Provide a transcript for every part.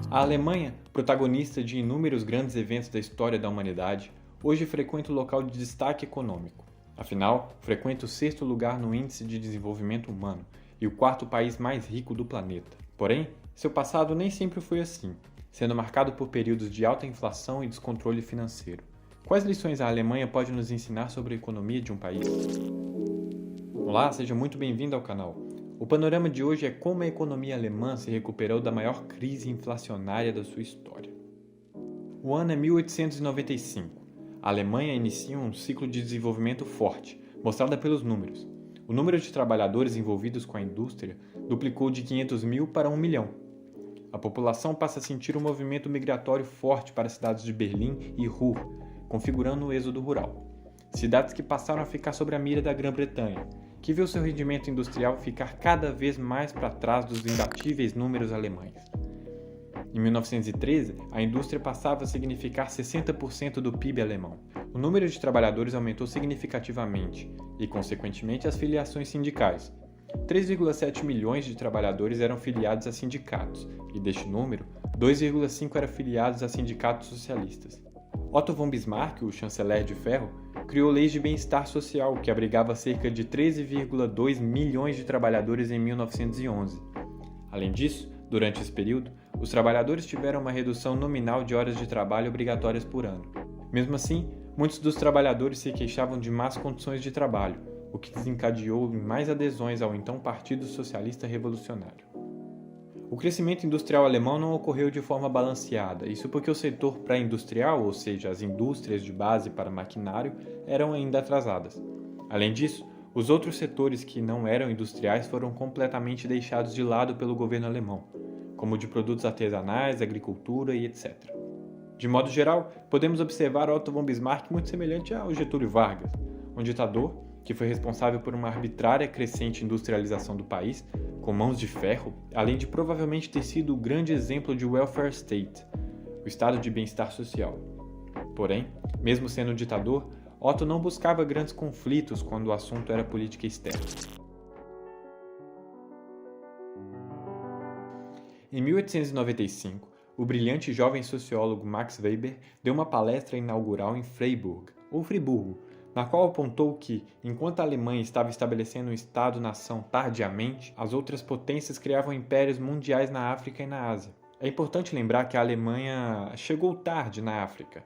A Alemanha, protagonista de inúmeros grandes eventos da história da humanidade, hoje frequenta o local de destaque econômico. Afinal, frequenta o 6º lugar no Índice de Desenvolvimento Humano e o 4º país mais rico do planeta. Porém, seu passado nem sempre foi assim, sendo marcado por períodos de alta inflação e descontrole financeiro. Quais lições a Alemanha pode nos ensinar sobre a economia de um país? Olá, seja muito bem-vindo ao canal. O panorama de hoje é como a economia alemã se recuperou da maior crise inflacionária da sua história. O ano é 1895. A Alemanha inicia um ciclo de desenvolvimento forte, mostrada pelos números. O número de trabalhadores envolvidos com a indústria duplicou de 500 mil para 1 milhão. A população passa a sentir um movimento migratório forte para as cidades de Berlim e Ruhr, configurando o êxodo rural. Cidades que passaram a ficar sob a mira da Grã-Bretanha, que viu seu rendimento industrial ficar cada vez mais para trás dos imbatíveis números alemães. Em 1913, a indústria passava a significar 60% do PIB alemão. O número de trabalhadores aumentou significativamente e, consequentemente, as filiações sindicais. 3,7 milhões de trabalhadores eram filiados a sindicatos, e deste número, 2,5 eram filiados a sindicatos socialistas. Otto von Bismarck, o chanceler de ferro, criou leis de bem-estar social que abrigava cerca de 13,2 milhões de trabalhadores em 1911. Além disso, durante esse período, os trabalhadores tiveram uma redução nominal de horas de trabalho obrigatórias por ano. Mesmo assim, muitos dos trabalhadores se queixavam de más condições de trabalho, o que desencadeou em mais adesões ao então Partido Socialista Revolucionário. O crescimento industrial alemão não ocorreu de forma balanceada, isso porque o setor pré-industrial, ou seja, as indústrias de base para maquinário, eram ainda atrasadas. Além disso, os outros setores que não eram industriais foram completamente deixados de lado pelo governo alemão, como o de produtos artesanais, agricultura e etc. De modo geral, podemos observar Otto von Bismarck muito semelhante ao Getúlio Vargas, um ditador que foi responsável por uma arbitrária crescente industrialização do país, com mãos de ferro, além de provavelmente ter sido o grande exemplo de welfare state, o estado de bem-estar social. Porém, mesmo sendo um ditador, Otto não buscava grandes conflitos quando o assunto era política externa. Em 1895, o brilhante jovem sociólogo Max Weber deu uma palestra inaugural em Freiburg, ou Friburgo, na qual apontou que, enquanto a Alemanha estava estabelecendo um Estado-nação tardiamente, as outras potências criavam impérios mundiais na África e na Ásia. É importante lembrar que a Alemanha chegou tarde na África,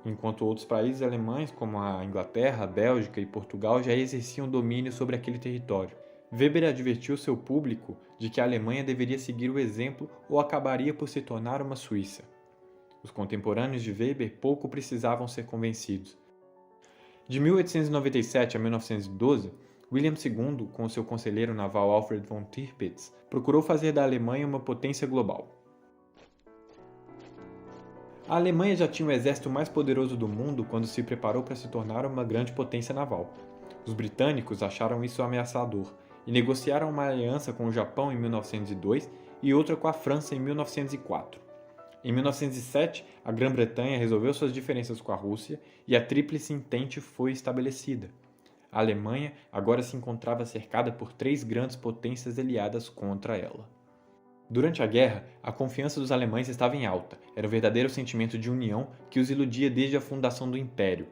enquanto outros países alemães, como a Inglaterra, a Bélgica e Portugal, já exerciam domínio sobre aquele território. Weber advertiu seu público de que a Alemanha deveria seguir o exemplo ou acabaria por se tornar uma Suíça. Os contemporâneos de Weber pouco precisavam ser convencidos. De 1897 a 1912, William II, com seu conselheiro naval Alfred von Tirpitz, procurou fazer da Alemanha uma potência global. A Alemanha já tinha o exército mais poderoso do mundo quando se preparou para se tornar uma grande potência naval. Os britânicos acharam isso ameaçador e negociaram uma aliança com o Japão em 1902 e outra com a França em 1904. Em 1907, a Grã-Bretanha resolveu suas diferenças com a Rússia e a Tríplice Entente foi estabelecida. A Alemanha agora se encontrava cercada por 3 grandes potências aliadas contra ela. Durante a guerra, a confiança dos alemães estava em alta, era o verdadeiro sentimento de união que os iludia desde a fundação do Império.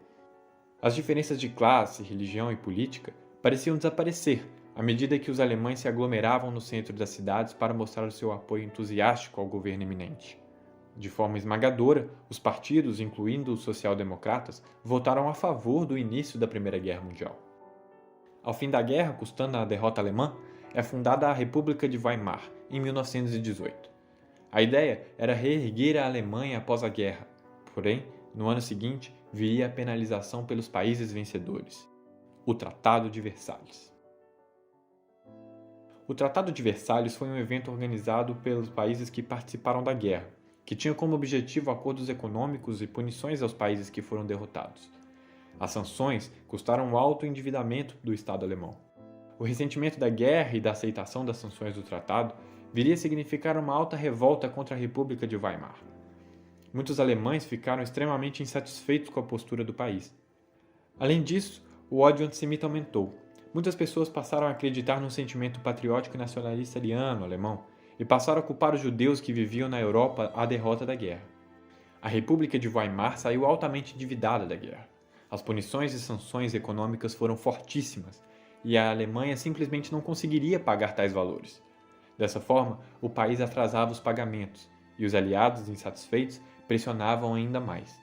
As diferenças de classe, religião e política pareciam desaparecer à medida que os alemães se aglomeravam no centro das cidades para mostrar o seu apoio entusiástico ao governo eminente. De forma esmagadora, os partidos, incluindo os social-democratas, votaram a favor do início da Primeira Guerra Mundial. Ao fim da guerra, custando a derrota alemã, é fundada a República de Weimar, em 1918. A ideia era reerguer a Alemanha após a guerra, porém, no ano seguinte, viria a penalização pelos países vencedores. O Tratado de Versalhes. O Tratado de Versalhes foi um evento organizado pelos países que participaram da guerra, que tinha como objetivo acordos econômicos e punições aos países que foram derrotados. As sanções custaram um alto endividamento do Estado alemão. O ressentimento da guerra e da aceitação das sanções do tratado viria a significar uma alta revolta contra a República de Weimar. Muitos alemães ficaram extremamente insatisfeitos com a postura do país. Além disso, o ódio antissemita aumentou. Muitas pessoas passaram a acreditar num sentimento patriótico e nacionalista ariano alemão e passaram a culpar os judeus que viviam na Europa a derrota da guerra. A República de Weimar saiu altamente endividada da guerra. As punições e sanções econômicas foram fortíssimas e a Alemanha simplesmente não conseguiria pagar tais valores. Dessa forma, o país atrasava os pagamentos e os aliados, insatisfeitos, pressionavam ainda mais.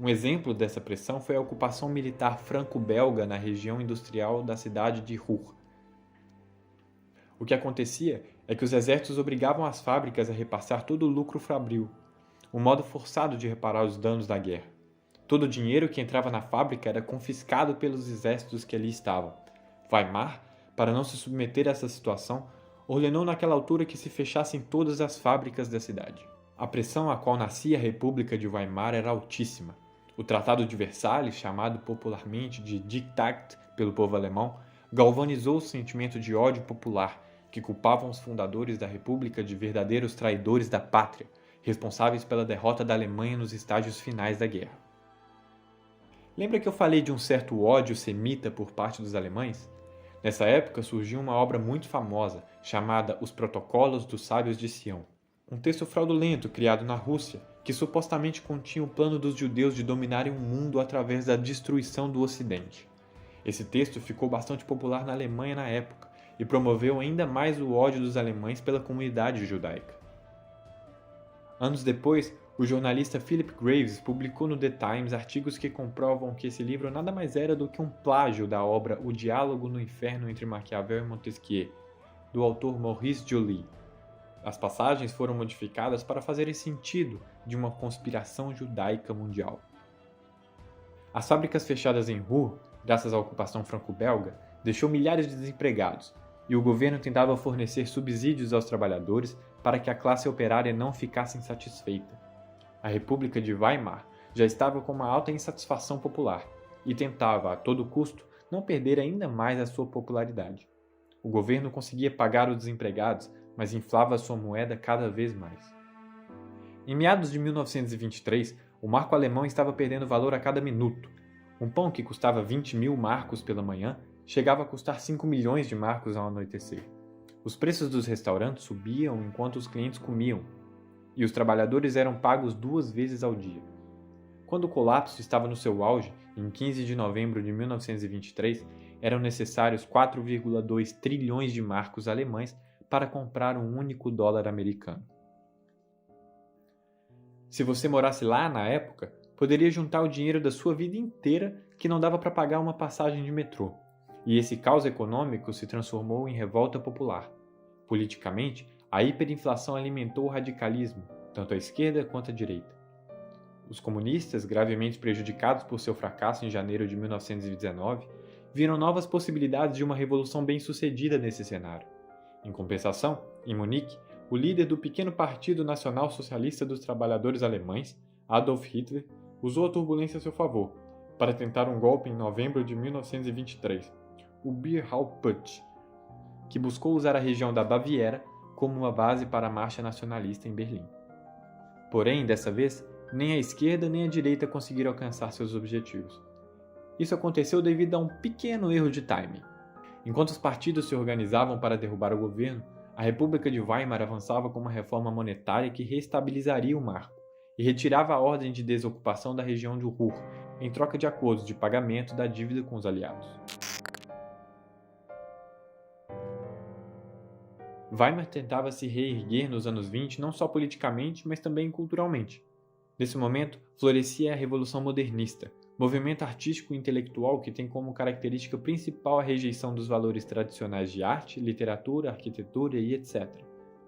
Um exemplo dessa pressão foi a ocupação militar franco-belga na região industrial da cidade de Ruhr. O que acontecia é que os exércitos obrigavam as fábricas a repassar todo o lucro fabril, um modo forçado de reparar os danos da guerra. Todo o dinheiro que entrava na fábrica era confiscado pelos exércitos que ali estavam. Weimar, para não se submeter a essa situação, ordenou naquela altura que se fechassem todas as fábricas da cidade. A pressão a qual nascia a República de Weimar era altíssima. O Tratado de Versalhes, chamado popularmente de Diktat pelo povo alemão, galvanizou o sentimento de ódio popular que culpavam os fundadores da República de verdadeiros traidores da pátria, responsáveis pela derrota da Alemanha nos estágios finais da guerra. Lembra que eu falei de um certo ódio semita por parte dos alemães? Nessa época surgiu uma obra muito famosa, chamada Os Protocolos dos Sábios de Sião, um texto fraudulento criado na Rússia, que supostamente continha o plano dos judeus de dominarem o mundo através da destruição do Ocidente. Esse texto ficou bastante popular na Alemanha na época e promoveu ainda mais o ódio dos alemães pela comunidade judaica. Anos depois, o jornalista Philip Graves publicou no The Times artigos que comprovam que esse livro nada mais era do que um plágio da obra O Diálogo no Inferno entre Maquiavel e Montesquieu, do autor Maurice Joly. As passagens foram modificadas para fazerem sentido de uma conspiração judaica mundial. As fábricas fechadas em Ruhr, graças à ocupação franco-belga, deixou milhares de desempregados, e o governo tentava fornecer subsídios aos trabalhadores para que a classe operária não ficasse insatisfeita. A República de Weimar já estava com uma alta insatisfação popular e tentava, a todo custo, não perder ainda mais a sua popularidade. O governo conseguia pagar os desempregados, mas inflava sua moeda cada vez mais. Em meados de 1923, o marco alemão estava perdendo valor a cada minuto. Um pão que custava 20.000 marcos pela manhã chegava a custar 5 milhões de marcos ao anoitecer. Os preços dos restaurantes subiam enquanto os clientes comiam, e os trabalhadores eram pagos 2 vezes ao dia. Quando o colapso estava no seu auge, em 15 de novembro de 1923, eram necessários 4,2 trilhões de marcos alemães para comprar um único dólar americano. Se você morasse lá na época, poderia juntar o dinheiro da sua vida inteira que não dava para pagar uma passagem de metrô, e esse caos econômico se transformou em revolta popular. Politicamente, a hiperinflação alimentou o radicalismo, tanto à esquerda quanto à direita. Os comunistas, gravemente prejudicados por seu fracasso em janeiro de 1919, viram novas possibilidades de uma revolução bem-sucedida nesse cenário. Em compensação, em Munique, o líder do pequeno Partido Nacional Socialista dos Trabalhadores Alemães, Adolf Hitler, usou a turbulência a seu favor, para tentar um golpe em novembro de 1923, o Bierhauptputsch, que buscou usar a região da Baviera como uma base para a marcha nacionalista em Berlim. Porém, dessa vez, nem a esquerda nem a direita conseguiram alcançar seus objetivos. Isso aconteceu devido a um pequeno erro de timing. Enquanto os partidos se organizavam para derrubar o governo, a República de Weimar avançava com uma reforma monetária que reestabilizaria o marco e retirava a ordem de desocupação da região de Ruhr, em troca de acordos de pagamento da dívida com os aliados. Weimar tentava se reerguer nos anos 20 não só politicamente, mas também culturalmente. Nesse momento, florescia a Revolução Modernista, movimento artístico e intelectual que tem como característica principal a rejeição dos valores tradicionais de arte, literatura, arquitetura e etc.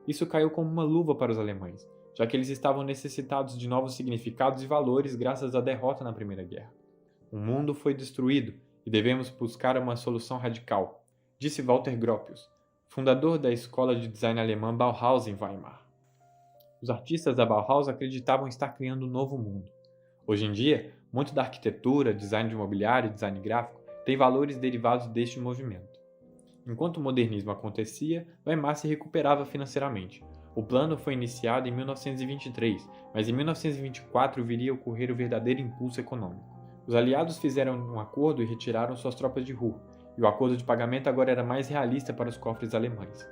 Isso caiu como uma luva para os alemães, já que eles estavam necessitados de novos significados e valores graças à derrota na Primeira Guerra. O mundo foi destruído e devemos buscar uma solução radical, disse Walter Gropius, fundador da escola de design alemã Bauhaus em Weimar. Os artistas da Bauhaus acreditavam estar criando um novo mundo. Hoje em dia, muito da arquitetura, design de mobiliário e design gráfico tem valores derivados deste movimento. Enquanto o modernismo acontecia, Weimar se recuperava financeiramente. O plano foi iniciado em 1923, mas em 1924 viria a ocorrer o verdadeiro impulso econômico. Os aliados fizeram um acordo e retiraram suas tropas de Ruhr, e o acordo de pagamento agora era mais realista para os cofres alemães.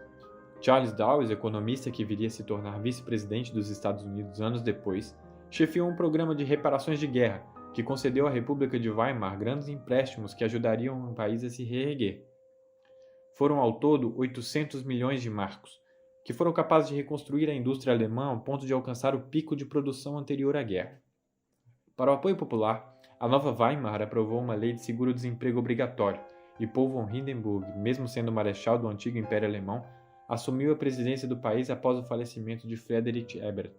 Charles Dawes, economista que viria a se tornar vice-presidente dos Estados Unidos anos depois, chefiou um programa de reparações de guerra que concedeu à República de Weimar grandes empréstimos que ajudariam o país a se reerguer. Foram ao todo 800 milhões de marcos, que foram capazes de reconstruir a indústria alemã ao ponto de alcançar o pico de produção anterior à guerra. Para o apoio popular, a nova Weimar aprovou uma lei de seguro-desemprego obrigatório, e Paul von Hindenburg, mesmo sendo marechal do antigo Império Alemão, assumiu a presidência do país após o falecimento de Friedrich Ebert.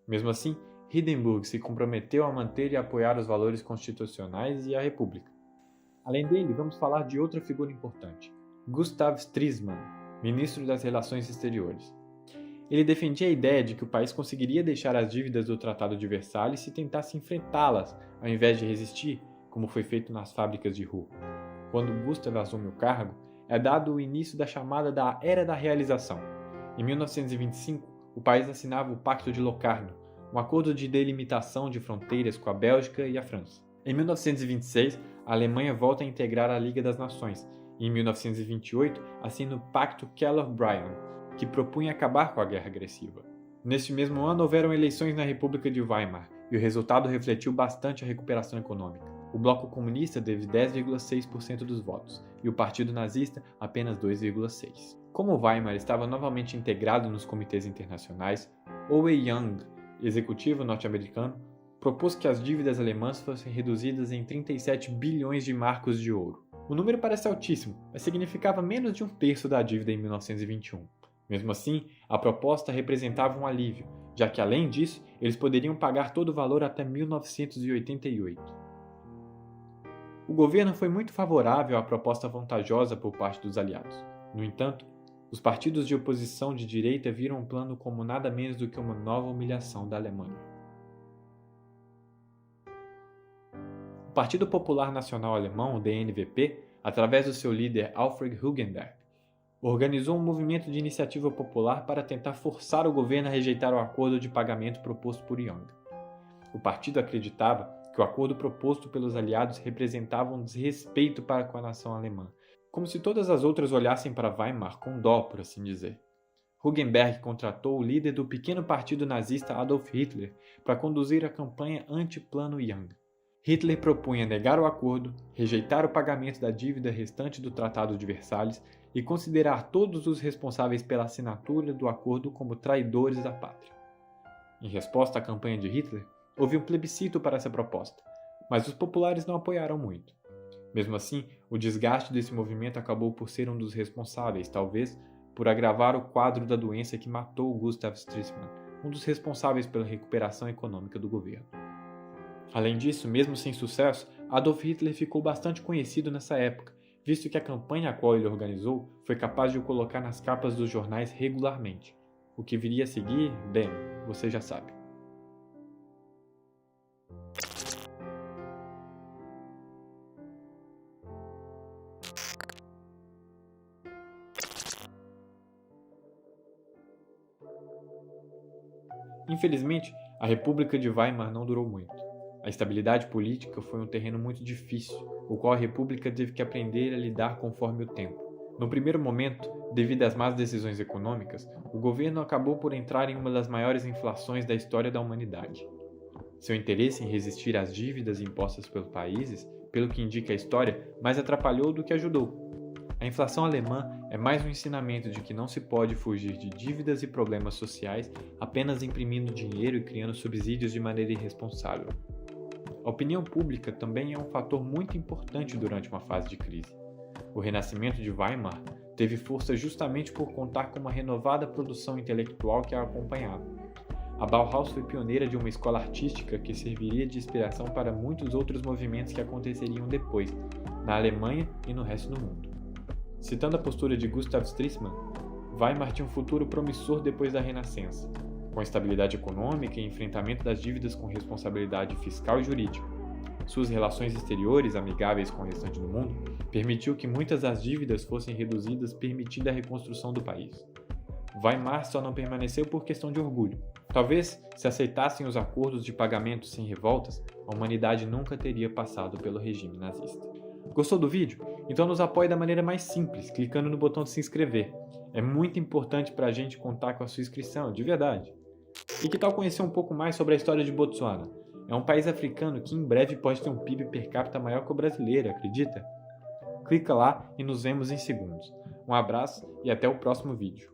Mesmo assim, Hindenburg se comprometeu a manter e apoiar os valores constitucionais e a República. Além dele, vamos falar de outra figura importante, Gustav Stresemann, ministro das Relações Exteriores. Ele defendia a ideia de que o país conseguiria deixar as dívidas do Tratado de Versalhes se tentasse enfrentá-las, ao invés de resistir, como foi feito nas fábricas de Ruhr. Quando Gustav assume o cargo, é dado o início da chamada da Era da Realização. Em 1925, o país assinava o Pacto de Locarno, um acordo de delimitação de fronteiras com a Bélgica e a França. Em 1926, a Alemanha volta a integrar a Liga das Nações, e em 1928 assina o Pacto Keller-Bryan, que propunha acabar com a guerra agressiva. Neste mesmo ano, houveram eleições na República de Weimar, e o resultado refletiu bastante a recuperação econômica. O bloco comunista teve 10,6% dos votos, e o partido nazista apenas 2,6%. Como Weimar estava novamente integrado nos comitês internacionais, Owe Young, executivo norte-americano, propôs que as dívidas alemãs fossem reduzidas em 37 bilhões de marcos de ouro. O número parece altíssimo, mas significava menos de um terço da dívida em 1921. Mesmo assim, a proposta representava um alívio, já que, além disso, eles poderiam pagar todo o valor até 1988. O governo foi muito favorável à proposta vantajosa por parte dos aliados. No entanto, os partidos de oposição de direita viram o plano como nada menos do que uma nova humilhação da Alemanha. O Partido Popular Nacional Alemão, o DNVP, através do seu líder Alfred Hugenberg, organizou um movimento de iniciativa popular para tentar forçar o governo a rejeitar o acordo de pagamento proposto por Young. O partido acreditava que o acordo proposto pelos aliados representava um desrespeito para com a nação alemã, como se todas as outras olhassem para Weimar com dó, por assim dizer. Hugenberg contratou o líder do pequeno partido nazista Adolf Hitler para conduzir a campanha anti-Plano Young. Hitler propunha negar o acordo, rejeitar o pagamento da dívida restante do Tratado de Versalhes e considerar todos os responsáveis pela assinatura do acordo como traidores da pátria. Em resposta à campanha de Hitler, houve um plebiscito para essa proposta, mas os populares não apoiaram muito. Mesmo assim, o desgaste desse movimento acabou por ser um dos responsáveis, talvez, por agravar o quadro da doença que matou Gustav Stresemann, um dos responsáveis pela recuperação econômica do governo. Além disso, mesmo sem sucesso, Adolf Hitler ficou bastante conhecido nessa época, visto que a campanha a qual ele organizou foi capaz de o colocar nas capas dos jornais regularmente. O que viria a seguir, bem, você já sabe. Infelizmente, a República de Weimar não durou muito. A estabilidade política foi um terreno muito difícil, o qual a República teve que aprender a lidar conforme o tempo. No primeiro momento, devido às más decisões econômicas, o governo acabou por entrar em uma das maiores inflações da história da humanidade. Seu interesse em resistir às dívidas impostas pelos países, pelo que indica a história, mais atrapalhou do que ajudou. A inflação alemã é mais um ensinamento de que não se pode fugir de dívidas e problemas sociais apenas imprimindo dinheiro e criando subsídios de maneira irresponsável. A opinião pública também é um fator muito importante durante uma fase de crise. O renascimento de Weimar teve força justamente por contar com uma renovada produção intelectual que a acompanhava. A Bauhaus foi pioneira de uma escola artística que serviria de inspiração para muitos outros movimentos que aconteceriam depois, na Alemanha e no resto do mundo. Citando a postura de Gustav Stresemann, Weimar tinha um futuro promissor depois da Renascença, com estabilidade econômica e enfrentamento das dívidas com responsabilidade fiscal e jurídica. Suas relações exteriores, amigáveis com o restante do mundo, permitiu que muitas das dívidas fossem reduzidas, permitindo a reconstrução do país. Weimar só não permaneceu por questão de orgulho, Talvez, se aceitassem os acordos de pagamento sem revoltas, a humanidade nunca teria passado pelo regime nazista. Gostou do vídeo? Então nos apoie da maneira mais simples, clicando no botão de se inscrever. É muito importante para a gente contar com a sua inscrição, de verdade. E que tal conhecer um pouco mais sobre a história de Botsuana? É um país africano que em breve pode ter um PIB per capita maior que o brasileiro, acredita? Clica lá e nos vemos em segundos. Um abraço e até o próximo vídeo.